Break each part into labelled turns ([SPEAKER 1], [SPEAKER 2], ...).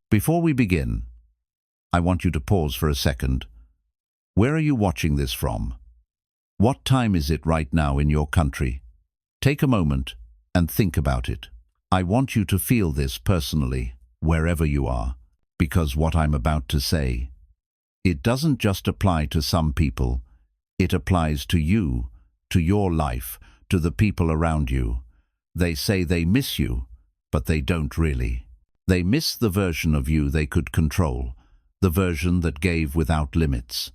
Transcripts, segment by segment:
[SPEAKER 1] Before we begin, I want you to pause for a second. Where are you watching this from? What time is it right now in your country? Take a moment and think about it. I want you to feel this personally, wherever you are, because what I'm about to say, it doesn't just apply to some people. It applies to you, to your life, to the people around you. They say they miss you, but they don't really. They miss the version of you they could control, the version that gave without limits,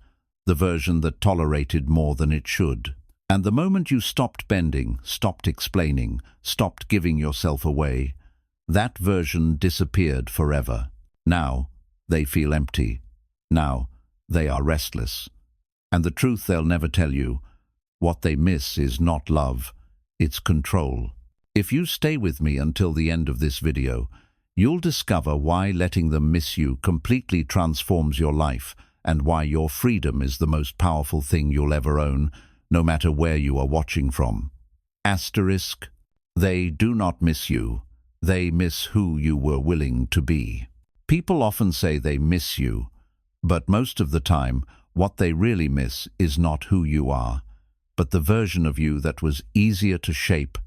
[SPEAKER 1] the version that tolerated more than it should. And the moment you stopped bending, stopped explaining, stopped giving yourself away, that version disappeared forever. Now they feel empty. Now they are restless. And the truth they'll never tell you, what they miss is not love, it's control. If you stay with me until the end of this video, you'll discover why letting them miss you completely transforms your life and why your freedom is the most powerful thing you'll ever own, no matter where you are watching from. Asterisk, they do not miss you. They miss who you were willing to be. People often say they miss you, but most of the time, what they really miss is not who you are, but the version of you that was easier to shape,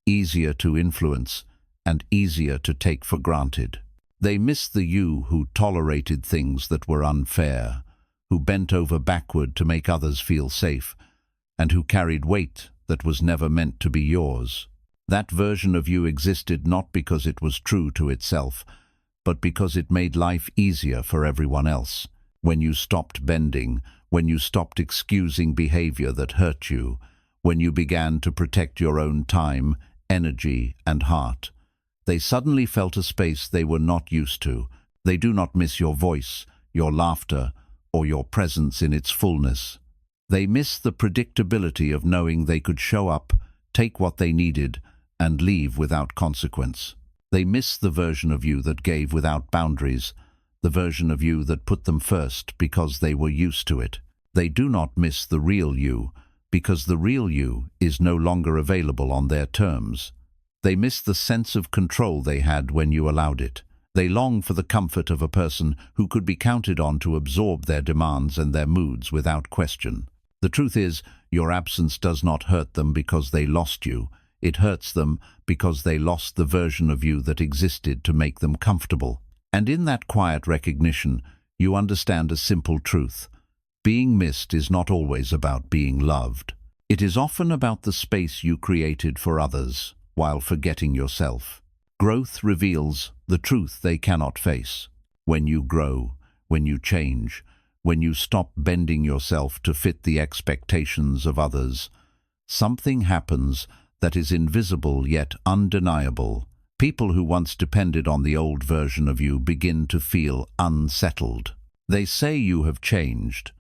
[SPEAKER 1] easier to influence, and easier to take for granted. They miss the you who tolerated things that were unfair, who bent over backward to make others feel safe, and who carried weight that was never meant to be yours. That version of you existed not because it was true to itself, but because it made life easier for everyone else. When you stopped bending, when you stopped excusing behavior that hurt you, when you began to protect your own time, energy, and heart, they suddenly felt a space they were not used to. They do not miss your voice, your laughter, or your presence in its fullness. They miss the predictability of knowing they could show up, take what they needed, and leave without consequence. They miss the version of you that gave without boundaries, the version of you that put them first because they were used to it. They do not miss the real you, because the real you is no longer available on their terms. They miss the sense of control they had when you allowed it. They long for the comfort of a person who could be counted on to absorb their demands and their moods without question. The truth is, your absence does not hurt them because they lost you. It hurts them because they lost the version of you that existed to make them comfortable. And in that quiet recognition, you understand a simple truth. Being missed is not always about being loved. It is often about the space you created for others while forgetting yourself. Growth reveals the truth they cannot face. When you grow, when you change, when you stop bending yourself to fit the expectations of others, something happens that is invisible yet undeniable. People who once depended on the old version of you begin to feel unsettled. They say you have changed,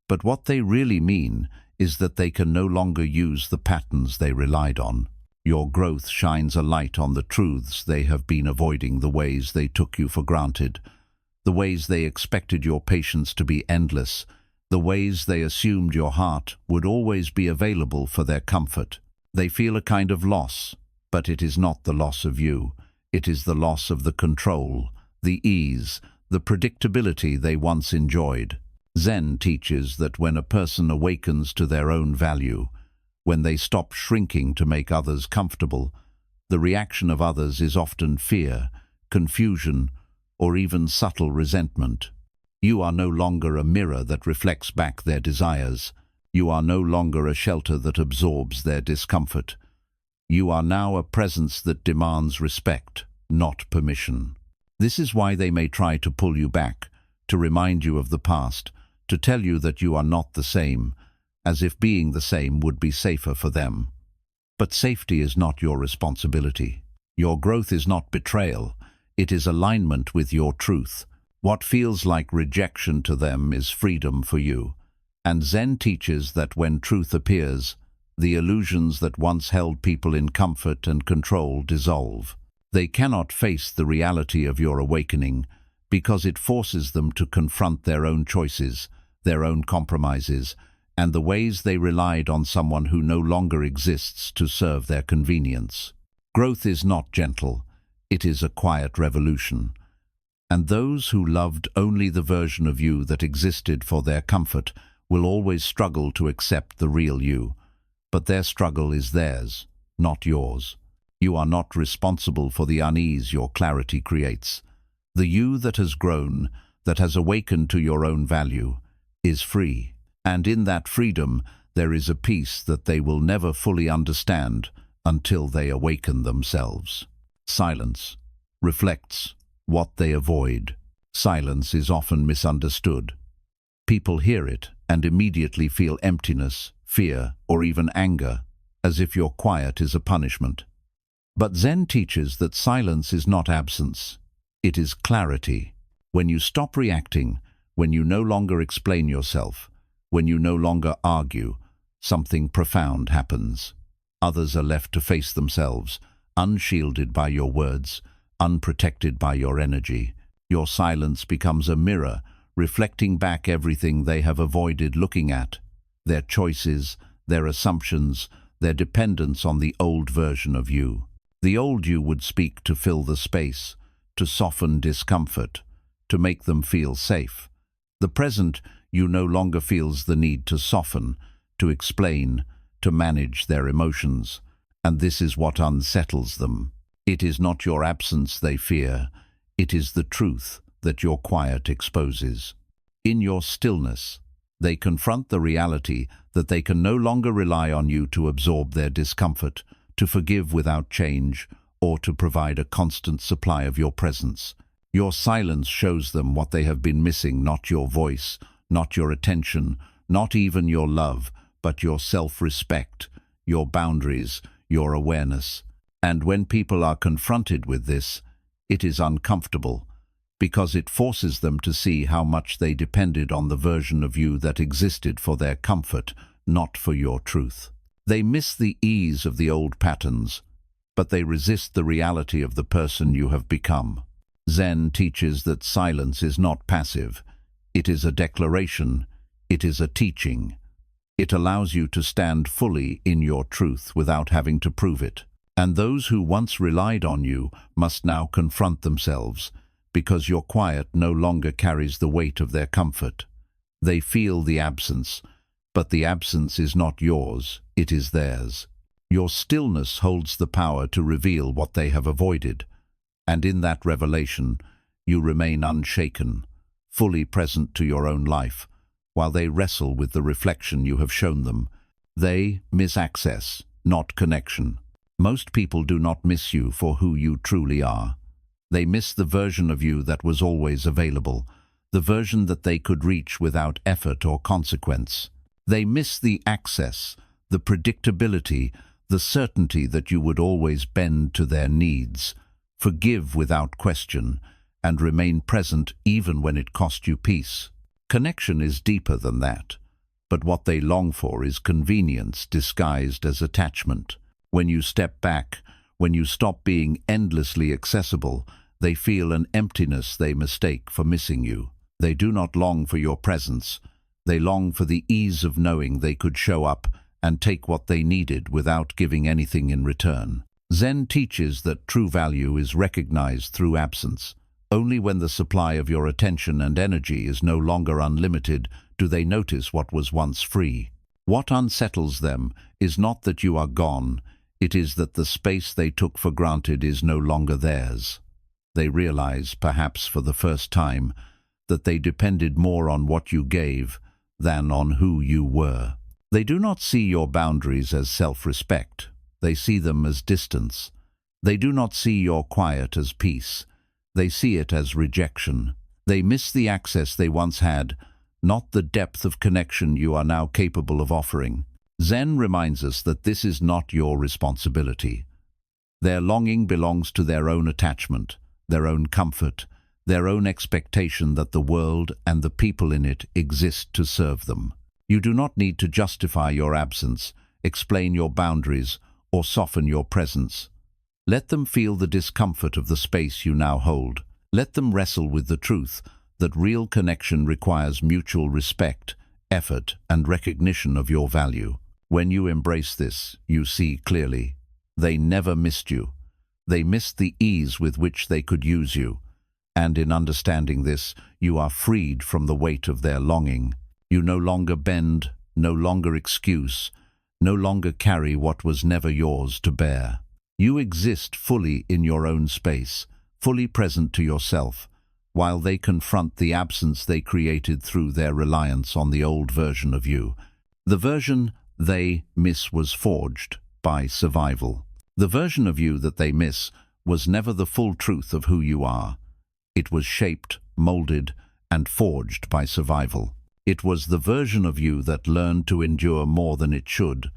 [SPEAKER 1] but what they really mean is that they can no longer use the patterns they relied on. Your growth shines a light on the truths they have been avoiding, the ways they took you for granted, the ways they expected your patience to be endless, the ways they assumed your heart would always be available for their comfort. They feel a kind of loss, but it is not the loss of you. It is the loss of the control, the ease, the predictability they once enjoyed. Zen teaches that when a person awakens to their own value, when they stop shrinking to make others comfortable, the reaction of others is often fear, confusion, or even subtle resentment. You are no longer a mirror that reflects back their desires. You are no longer a shelter that absorbs their discomfort. You are now a presence that demands respect, not permission. This is why they may try to pull you back, to remind you of the past, to tell you that you are not the same, as if being the same would be safer for them. But safety is not your responsibility. Your growth is not betrayal. It is alignment with your truth. What feels like rejection to them is freedom for you. And Zen teaches that when truth appears, the illusions that once held people in comfort and control dissolve. They cannot face the reality of your awakening because it forces them to confront their own choices, their own compromises, and the ways they relied on someone who no longer exists to serve their convenience. Growth is not gentle. It is a quiet revolution. And those who loved only the version of you that existed for their comfort will always struggle to accept the real you. But their struggle is theirs, not yours. You are not responsible for the unease your clarity creates. The you that has grown, that has awakened to your own value, is free. And in that freedom, there is a peace that they will never fully understand until they awaken themselves. Silence reflects what they avoid. Silence is often misunderstood. People hear it and immediately feel emptiness, fear, or even anger, as if your quiet is a punishment. But Zen teaches that silence is not absence. It is clarity. When you stop reacting, when you no longer explain yourself, when you no longer argue, something profound happens. Others are left to face themselves, unshielded by your words, unprotected by your energy. Your silence becomes a mirror, reflecting back everything they have avoided looking at, their choices, their assumptions, their dependence on the old version of you. The old you would speak to fill the space, to soften discomfort, to make them feel safe. The present you no longer feels the need to soften, to explain, to manage their emotions, and this is what unsettles them. It is not your absence they fear, it is the truth that your quiet exposes. In your stillness, they confront the reality that they can no longer rely on you to absorb their discomfort, to forgive without change, or to provide a constant supply of your presence. Your silence shows them what they have been missing, not your voice, not your attention, not even your love, but your self-respect, your boundaries, your awareness. And when people are confronted with this, it is uncomfortable, because it forces them to see how much they depended on the version of you that existed for their comfort, not for your truth. They miss the ease of the old patterns, but they resist the reality of the person you have become. Zen teaches that silence is not passive. It is a declaration. It is a teaching. It allows you to stand fully in your truth without having to prove it. And those who once relied on you must now confront themselves, because your quiet no longer carries the weight of their comfort. They feel the absence, but the absence is not yours, it is theirs. Your stillness holds the power to reveal what they have avoided, and in that revelation, you remain unshaken, fully present to your own life, while they wrestle with the reflection you have shown them. They miss access, not connection. Most people do not miss you for who you truly are. They miss the version of you that was always available, the version that they could reach without effort or consequence. They miss the access, the predictability, the certainty that you would always bend to their needs, forgive without question, and remain present even when it cost you peace. Connection is deeper than that, but what they long for is convenience disguised as attachment. When you step back, when you stop being endlessly accessible, they feel an emptiness they mistake for missing you. They do not long for your presence. They long for the ease of knowing they could show up and take what they needed without giving anything in return. Zen teaches that true value is recognized through absence. Only when the supply of your attention and energy is no longer unlimited do they notice what was once free. What unsettles them is not that you are gone, it is that the space they took for granted is no longer theirs. They realize, perhaps for the first time, that they depended more on what you gave than on who you were. They do not see your boundaries as self-respect. They see them as distance. They do not see your quiet as peace. They see it as rejection. They miss the access they once had, not the depth of connection you are now capable of offering. Zen reminds us that this is not your responsibility. Their longing belongs to their own attachment, their own comfort, their own expectation that the world and the people in it exist to serve them. You do not need to justify your absence, explain your boundaries, or soften your presence. Let them feel the discomfort of the space you now hold. Let them wrestle with the truth that real connection requires mutual respect, effort, and recognition of your value. When you embrace this, you see clearly. They never missed you. They missed the ease with which they could use you. And in understanding this, you are freed from the weight of their longing. You no longer bend, no longer excuse, no longer carry what was never yours to bear. You exist fully in your own space, fully present to yourself, while they confront the absence they created through their reliance on the old version of you. The version they miss was forged by survival. The version of you that they miss was never the full truth of who you are. It was shaped, molded, and forged by survival. It was the version of you that learned to endure more than it should,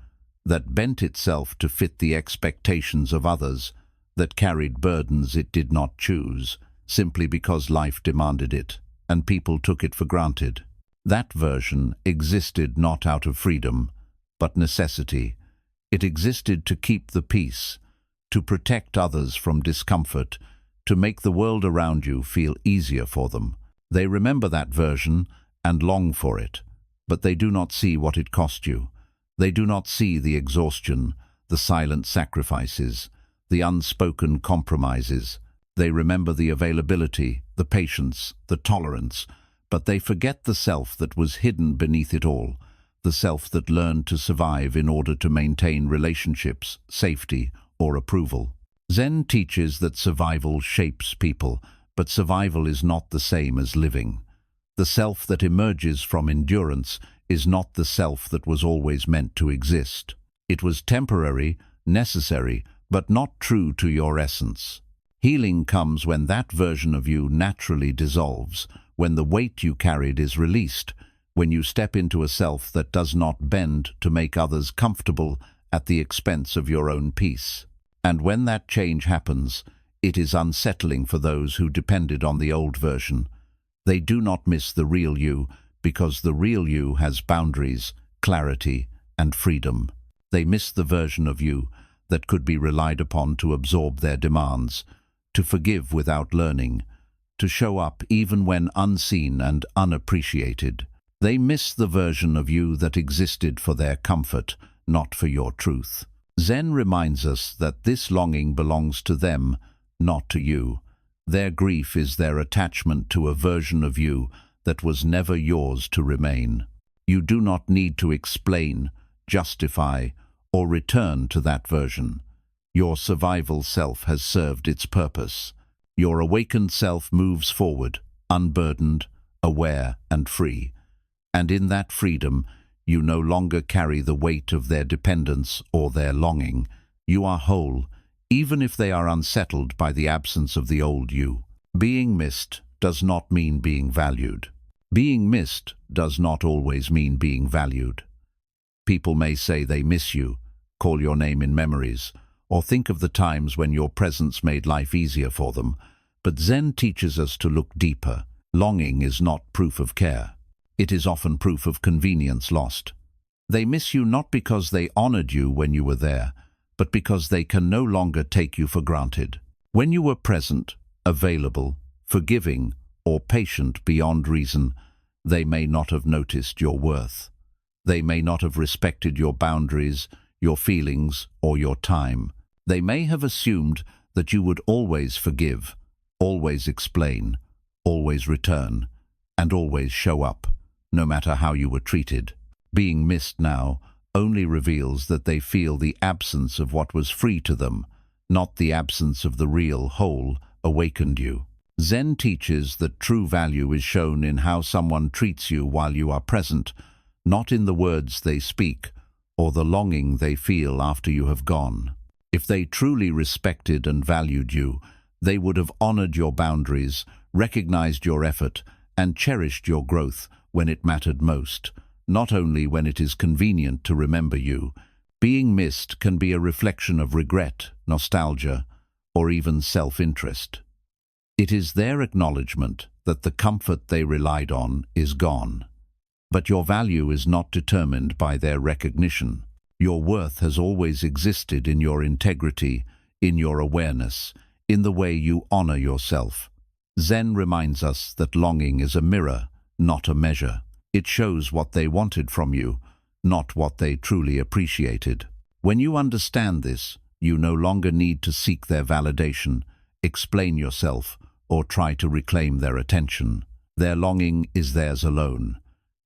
[SPEAKER 1] that bent itself to fit the expectations of others, that carried burdens it did not choose, simply because life demanded it, and people took it for granted. That version existed not out of freedom, but necessity. It existed to keep the peace, to protect others from discomfort, to make the world around you feel easier for them. They remember that version and long for it, but they do not see what it cost you. They do not see the exhaustion, the silent sacrifices, the unspoken compromises. They remember the availability, the patience, the tolerance, but they forget the self that was hidden beneath it all, the self that learned to survive in order to maintain relationships, safety, or approval. Zen teaches that survival shapes people, but survival is not the same as living. The self that emerges from endurance is not the self that was always meant to exist. It was temporary, necessary, but not true to your essence. Healing comes when that version of you naturally dissolves, when the weight you carried is released, when you step into a self that does not bend to make others comfortable at the expense of your own peace. And when that change happens, it is unsettling for those who depended on the old version. They do not miss the real you, because the real you has boundaries, clarity, and freedom. They miss the version of you that could be relied upon to absorb their demands, to forgive without learning, to show up even when unseen and unappreciated. They miss the version of you that existed for their comfort, not for your truth. Zen reminds us that this longing belongs to them, not to you. Their grief is their attachment to a version of you that was never yours to remain. You do not need to explain, justify, or return to that version. Your survival self has served its purpose. Your awakened self moves forward, unburdened, aware, and free. And in that freedom, you no longer carry the weight of their dependence or their longing. You are whole, even if they are unsettled by the absence of the old you. Being missed does not mean being valued. Being missed does not always mean being valued. People may say they miss you, call your name in memories, or think of the times when your presence made life easier for them, but Zen teaches us to look deeper. Longing is not proof of care. It is often proof of convenience lost. They miss you not because they honored you when you were there, but because they can no longer take you for granted. When you were present, available, forgiving, or patient beyond reason, they may not have noticed your worth. They may not have respected your boundaries, your feelings, or your time. They may have assumed that you would always forgive, always explain, always return, and always show up, no matter how you were treated. Being missed now only reveals that they feel the absence of what was free to them, not the absence of the real, whole, awakened you. Zen teaches that true value is shown in how someone treats you while you are present, not in the words they speak or the longing they feel after you have gone. If they truly respected and valued you, they would have honored your boundaries, recognized your effort, and cherished your growth when it mattered most, not only when it is convenient to remember you. Being missed can be a reflection of regret, nostalgia, or even self-interest. It is their acknowledgement that the comfort they relied on is gone. But your value is not determined by their recognition. Your worth has always existed in your integrity, in your awareness, in the way you honor yourself. Zen reminds us that longing is a mirror, not a measure. It shows what they wanted from you, not what they truly appreciated. When you understand this, you no longer need to seek their validation, explain yourself, or try to reclaim their attention. Their longing is theirs alone,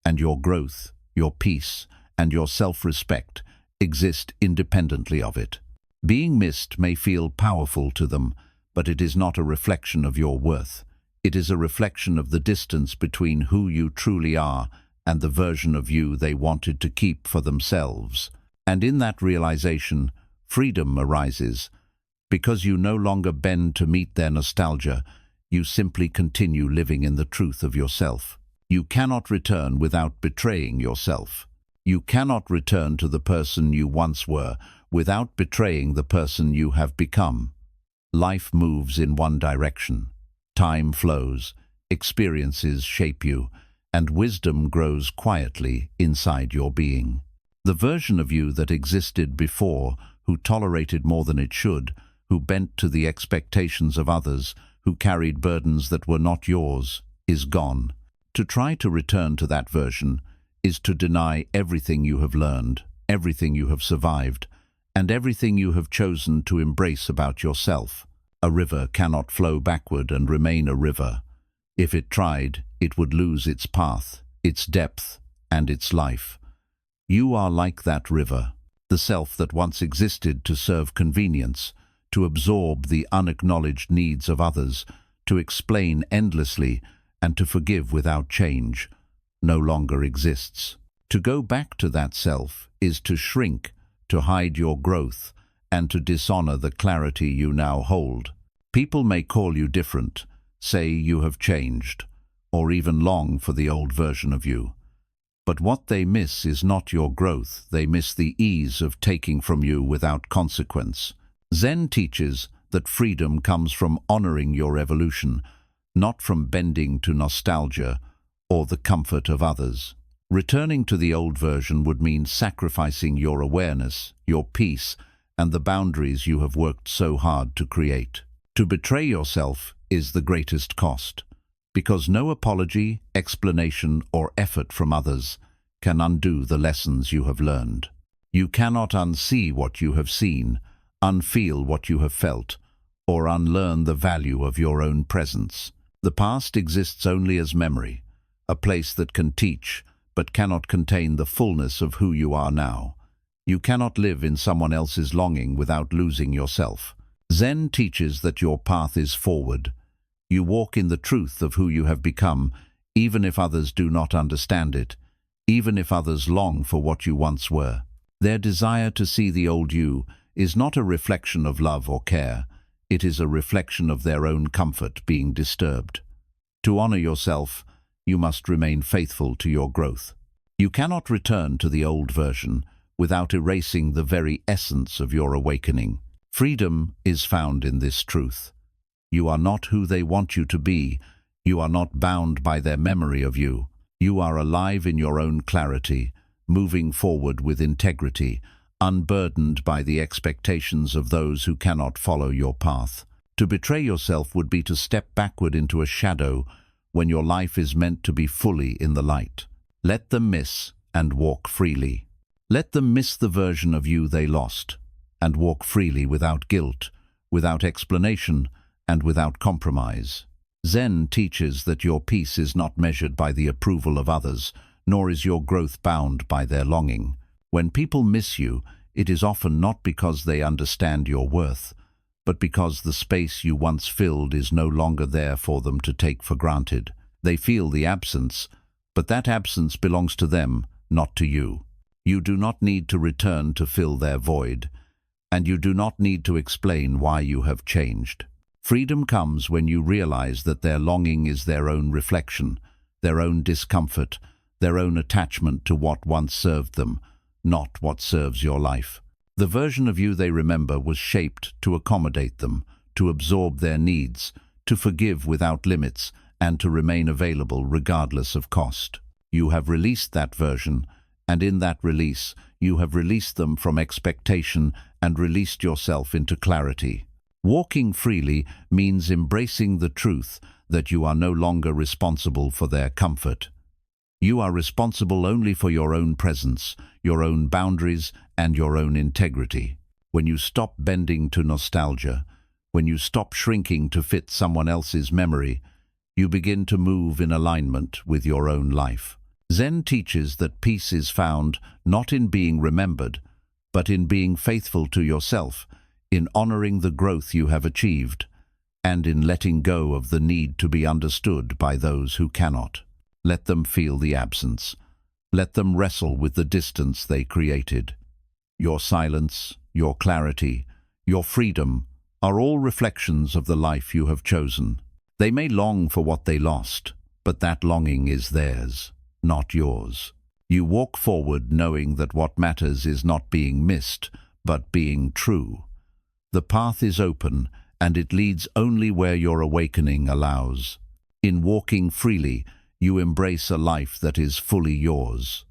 [SPEAKER 1] and your growth, your peace, and your self-respect exist independently of it. Being missed may feel powerful to them, but it is not a reflection of your worth. It is a reflection of the distance between who you truly are and the version of you they wanted to keep for themselves. And in that realization, freedom arises. Because you no longer bend to meet their nostalgia, you simply continue living in the truth of yourself. You cannot return without betraying yourself. You cannot return to the person you once were without betraying the person you have become. Life moves in one direction. Time flows, experiences shape you, and wisdom grows quietly inside your being. The version of you that existed before, who tolerated more than it should, who bent to the expectations of others, who carried burdens that were not yours, is gone. To try to return to that version is to deny everything you have learned, everything you have survived, and everything you have chosen to embrace about yourself. A river cannot flow backward and remain a river. If it tried, it would lose its path, its depth, and its life. You are like that river, the self that once existed to serve convenience, to absorb the unacknowledged needs of others, to explain endlessly, and to forgive without change, no longer exists. To go back to that self is to shrink, to hide your growth, and to dishonor the clarity you now hold. People may call you different, say you have changed, or even long for the old version of you. But what they miss is not your growth, they miss the ease of taking from you without consequence. Zen teaches that freedom comes from honoring your evolution, not from bending to nostalgia or the comfort of others. Returning to the old version would mean sacrificing your awareness, your peace, and the boundaries you have worked so hard to create. To betray yourself is the greatest cost, because no apology, explanation, or effort from others can undo the lessons you have learned. You cannot unsee what you have seen, unfeel what you have felt, or unlearn the value of your own presence. The past exists only as memory, a place that can teach, but cannot contain the fullness of who you are now. You cannot live in someone else's longing without losing yourself. Zen teaches that your path is forward. You walk in the truth of who you have become, even if others do not understand it, even if others long for what you once were. Their desire to see the old you is not a reflection of love or care. It is a reflection of their own comfort being disturbed. To honor yourself, you must remain faithful to your growth. You cannot return to the old version without erasing the very essence of your awakening. Freedom is found in this truth. You are not who they want you to be. You are not bound by their memory of you. You are alive in your own clarity, moving forward with integrity, unburdened by the expectations of those who cannot follow your path. To betray yourself would be to step backward into a shadow when your life is meant to be fully in the light. Let them miss and walk freely. Let them miss the version of you they lost, and walk freely without guilt, without explanation, and without compromise. Zen teaches that your peace is not measured by the approval of others, nor is your growth bound by their longing. When people miss you, it is often not because they understand your worth, but because the space you once filled is no longer there for them to take for granted. They feel the absence, but that absence belongs to them, not to you. You do not need to return to fill their void, and you do not need to explain why you have changed. Freedom comes when you realize that their longing is their own reflection, their own discomfort, their own attachment to what once served them, not what serves your life. The version of you they remember was shaped to accommodate them, to absorb their needs, to forgive without limits, and to remain available regardless of cost. You have released that version, and in that release, you have released them from expectation and released yourself into clarity. Walking freely means embracing the truth that you are no longer responsible for their comfort. You are responsible only for your own presence, your own boundaries, and your own integrity. When you stop bending to nostalgia, When you stop shrinking to fit someone else's memory, you begin to move in alignment with your own life. Zen teaches that peace is found not in being remembered, but in being faithful to yourself, in honoring the growth you have achieved, and in letting go of the need to be understood by those who cannot. Let them feel the absence. Let them wrestle with the distance they created. Your silence, your clarity, your freedom are all reflections of the life you have chosen. They may long for what they lost, but that longing is theirs, not yours. You walk forward knowing that what matters is not being missed, but being true. The path is open, and it leads only where your awakening allows. In walking freely, you embrace a life that is fully yours.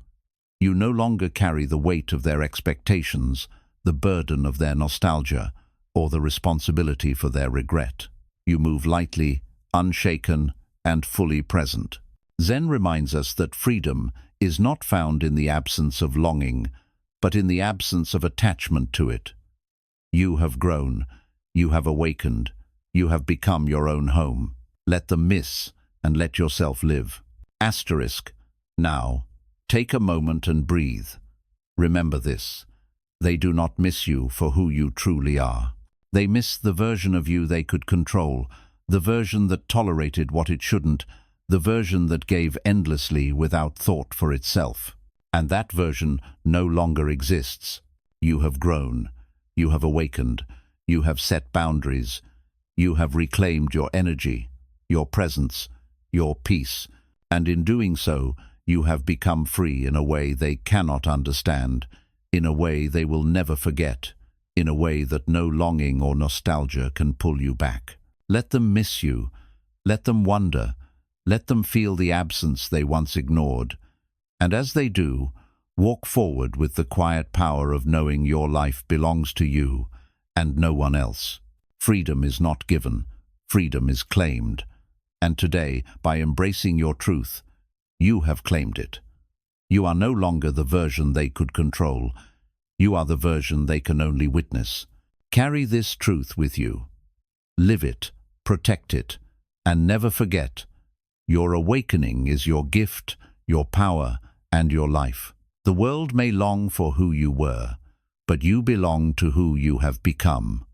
[SPEAKER 1] You no longer carry the weight of their expectations, the burden of their nostalgia, or the responsibility for their regret. You move lightly, unshaken, and fully present. Zen reminds us that freedom is not found in the absence of longing, but in the absence of attachment to it. You have grown, you have awakened, you have become your own home. Let them miss, and let yourself live. Asterisk. Now, take a moment and breathe. Remember this. They do not miss you for who you truly are. They miss the version of you they could control, the version that tolerated what it shouldn't, the version that gave endlessly without thought for itself. And that version no longer exists. You have grown. You have awakened. You have set boundaries. You have reclaimed your energy, your presence, your peace, and in doing so, you have become free in a way they cannot understand, in a way they will never forget, in a way that no longing or nostalgia can pull you back. Let them miss you. Let them wonder. Let them feel the absence they once ignored. And as they do, walk forward with the quiet power of knowing your life belongs to you and no one else. Freedom is not given. Freedom is claimed. And today, by embracing your truth, you have claimed it. You are no longer the version they could control. You are the version they can only witness. Carry this truth with you. Live it, protect it, and never forget, your awakening is your gift, your power, and your life. The world may long for who you were, but you belong to who you have become.